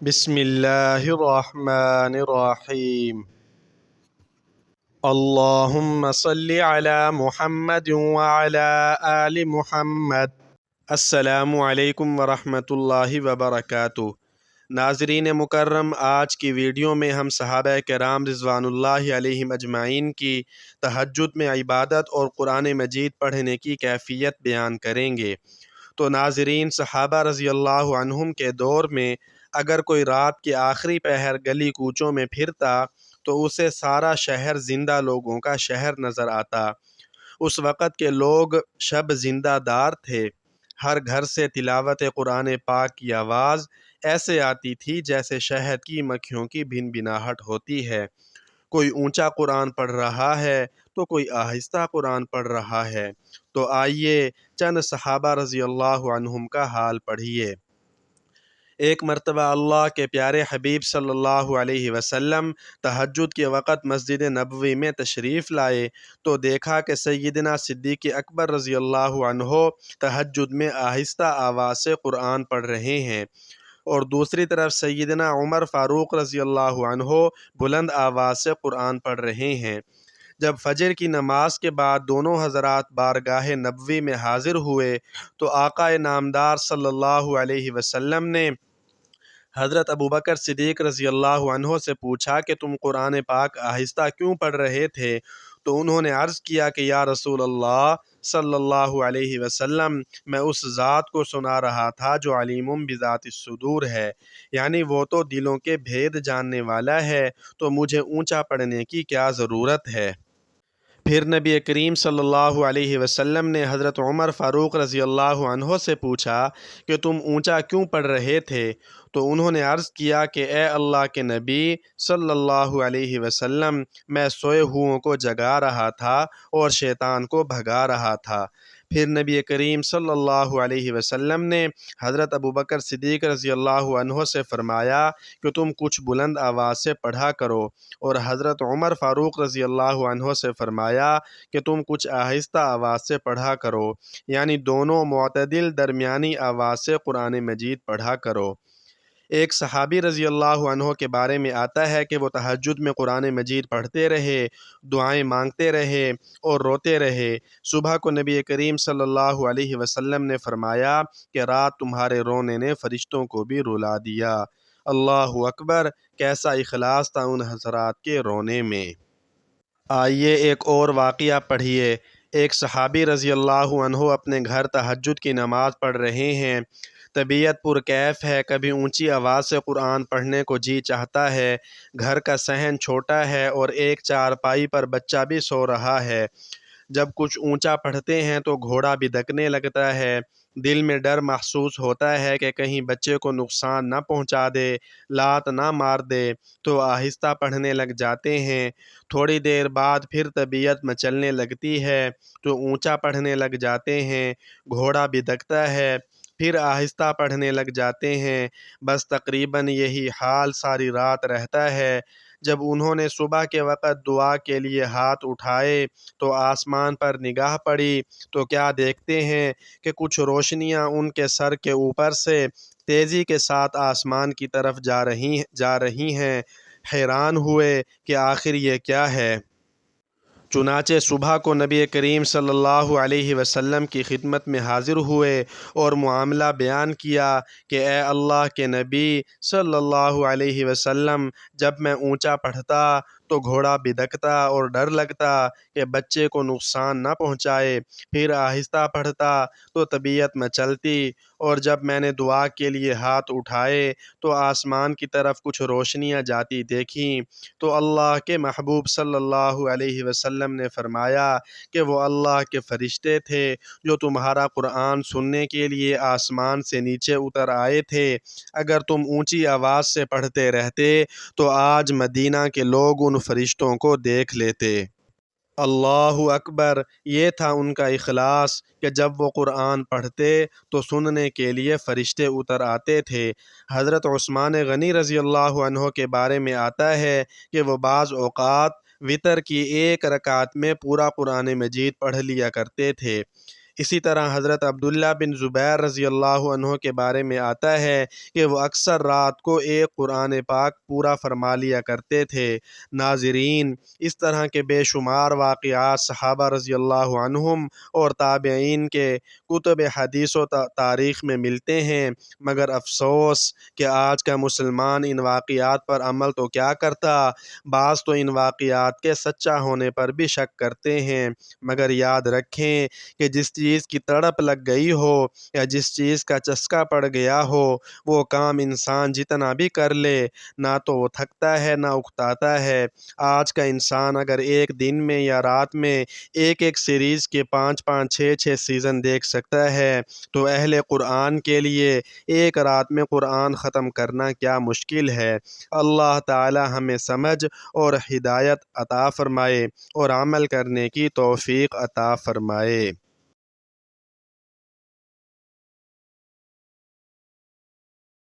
بسم اللہ الرحمن الرحیم۔ اللہم صلی علی محمد وعلی آل محمد۔ السلام علیکم ورحمۃ اللہ وبرکاتہ۔ ناظرین مکرم، آج کی ویڈیو میں ہم صحابہ کرام رضوان اللہ علیہم اجمعین کی تہجد میں عبادت اور قرآن مجید پڑھنے کی کیفیت بیان کریں گے۔ تو ناظرین، صحابہ رضی اللہ عنہم کے دور میں اگر کوئی رات کے آخری پہر گلی کوچوں میں پھرتا تو اسے سارا شہر زندہ لوگوں کا شہر نظر آتا۔ اس وقت کے لوگ شب زندہ دار تھے۔ ہر گھر سے تلاوت قرآن پاک کی آواز ایسے آتی تھی جیسے شہد کی مکھیوں کی بھن بھناہٹ ہوتی ہے۔ کوئی اونچا قرآن پڑھ رہا ہے تو کوئی آہستہ قرآن پڑھ رہا ہے۔ تو آئیے چند صحابہ رضی اللہ عنہم کا حال پڑھیے۔ ایک مرتبہ اللہ کے پیارے حبیب صلی اللہ علیہ وسلم تہجد کے وقت مسجد نبوی میں تشریف لائے تو دیکھا کہ سیدنا صدیق اکبر رضی اللہ عنہ تہجد میں آہستہ آواز سے قرآن پڑھ رہے ہیں، اور دوسری طرف سیدنا عمر فاروق رضی اللہ عنہ بلند آواز سے قرآن پڑھ رہے ہیں۔ جب فجر کی نماز کے بعد دونوں حضرات بارگاہ نبوی میں حاضر ہوئے تو آقا نامدار صلی اللہ علیہ وسلم نے حضرت ابوبکر صدیق رضی اللہ عنہ سے پوچھا کہ تم قرآن پاک آہستہ کیوں پڑھ رہے تھے؟ تو انہوں نے عرض کیا کہ یا رسول اللہ صلی اللہ علیہ وسلم، میں اس ذات کو سنا رہا تھا جو علیم بذات الصدور ہے، یعنی وہ تو دلوں کے بھید جاننے والا ہے، تو مجھے اونچا پڑھنے کی کیا ضرورت ہے؟ پھر نبی کریم صلی اللہ علیہ وسلم نے حضرت عمر فاروق رضی اللہ عنہ سے پوچھا کہ تم اونچا کیوں پڑھ رہے تھے؟ تو انہوں نے عرض کیا کہ اے اللہ کے نبی صلی اللہ علیہ وسلم، میں سوئے ہوئوں کو جگا رہا تھا اور شیطان کو بھگا رہا تھا۔ پھر نبی کریم صلی اللہ علیہ وسلم نے حضرت ابوبکر صدیق رضی اللہ عنہ سے فرمایا کہ تم کچھ بلند آواز سے پڑھا کرو، اور حضرت عمر فاروق رضی اللہ عنہ سے فرمایا کہ تم کچھ آہستہ آواز سے پڑھا کرو، یعنی دونوں معتدل درمیانی آواز سے قرآن مجید پڑھا کرو۔ ایک صحابی رضی اللہ عنہ کے بارے میں آتا ہے کہ وہ تہجد میں قرآن مجید پڑھتے رہے، دعائیں مانگتے رہے اور روتے رہے۔ صبح کو نبی کریم صلی اللہ علیہ وسلم نے فرمایا کہ رات تمہارے رونے نے فرشتوں کو بھی رلا دیا۔ اللہ اکبر! کیسا اخلاص تھا ان حضرات کے رونے میں۔ آئیے ایک اور واقعہ پڑھیے۔ ایک صحابی رضی اللہ عنہ اپنے گھر تہجد کی نماز پڑھ رہے ہیں۔ طبیعت پرکیف ہے، کبھی اونچی آواز سے قرآن پڑھنے کو جی چاہتا ہے۔ گھر کا صحن چھوٹا ہے اور ایک چارپائی پر بچہ بھی سو رہا ہے۔ جب کچھ اونچا پڑھتے ہیں تو گھوڑا بھی دکنے لگتا ہے۔ دل میں ڈر محسوس ہوتا ہے کہ کہیں بچے کو نقصان نہ پہنچا دے، لات نہ مار دے، تو آہستہ پڑھنے لگ جاتے ہیں۔ تھوڑی دیر بعد پھر طبیعت مچلنے لگتی ہے تو اونچا پڑھنے لگ جاتے ہیں۔ گھوڑا بھی دکتا ہے، پھر آہستہ پڑھنے لگ جاتے ہیں۔ بس تقریباً یہی حال ساری رات رہتا ہے۔ جب انہوں نے صبح کے وقت دعا کے لیے ہاتھ اٹھائے تو آسمان پر نگاہ پڑی تو کیا دیکھتے ہیں کہ کچھ روشنیاں ان کے سر کے اوپر سے تیزی کے ساتھ آسمان کی طرف جا رہی ہیں۔ حیران ہوئے کہ آخر یہ کیا ہے۔ چنانچہ صبح کو نبی کریم صلی اللہ علیہ وسلم کی خدمت میں حاضر ہوئے اور معاملہ بیان کیا کہ اے اللہ کے نبی صلی اللہ علیہ وسلم، جب میں اونچا پڑھتا تو گھوڑا بھی دکتا اور ڈر لگتا کہ بچے کو نقصان نہ پہنچائے، پھر آہستہ پڑھتا تو طبیعت مچلتی، اور جب میں نے دعا کے لیے ہاتھ اٹھائے تو آسمان کی طرف کچھ روشنیاں جاتی دیکھیں، تو اللہ کے محبوب صلی اللہ علیہ وسلم نے فرمایا کہ وہ اللہ کے فرشتے تھے جو تمہارا قرآن سننے کے لیے آسمان سے نیچے اتر آئے تھے۔ اگر تم اونچی آواز سے پڑھتے رہتے تو آج مدینہ کے لوگ ان فرشتوں کو دیکھ لیتے۔ اللہ اکبر! یہ تھا ان کا اخلاص کہ جب وہ قرآن پڑھتے تو سننے کے لیے فرشتے اتر آتے تھے۔ حضرت عثمان غنی رضی اللہ عنہ کے بارے میں آتا ہے کہ وہ بعض اوقات وتر کی ایک رکعت میں پورا قرآن مجید پڑھ لیا کرتے تھے۔ اسی طرح حضرت عبداللہ بن زبیر رضی اللہ عنہ کے بارے میں آتا ہے کہ وہ اکثر رات کو ایک قرآن پاک پورا فرما لیا کرتے تھے۔ ناظرین، اس طرح کے بے شمار واقعات صحابہ رضی اللہ عنہم اور تابعین کے کتب حدیث و تاریخ میں ملتے ہیں، مگر افسوس کہ آج کا مسلمان ان واقعات پر عمل تو کیا کرتا، بعض تو ان واقعات کے سچا ہونے پر بھی شک کرتے ہیں۔ مگر یاد رکھیں کہ جس چیز کی تڑپ لگ گئی ہو یا جس چیز کا چسکا پڑ گیا ہو، وہ کام انسان جتنا بھی کر لے، نہ تو وہ تھکتا ہے نہ اکتاتا ہے۔ آج کا انسان اگر ایک دن میں یا رات میں ایک سیریز کے 5 سیزن دیکھ سکتا ہے تو اہل قرآن کے لیے ایک رات میں قرآن ختم کرنا کیا مشکل ہے۔ اللہ تعالی ہمیں سمجھ اور ہدایت عطا فرمائے اور عمل کرنے کی توفیق عطا فرمائے۔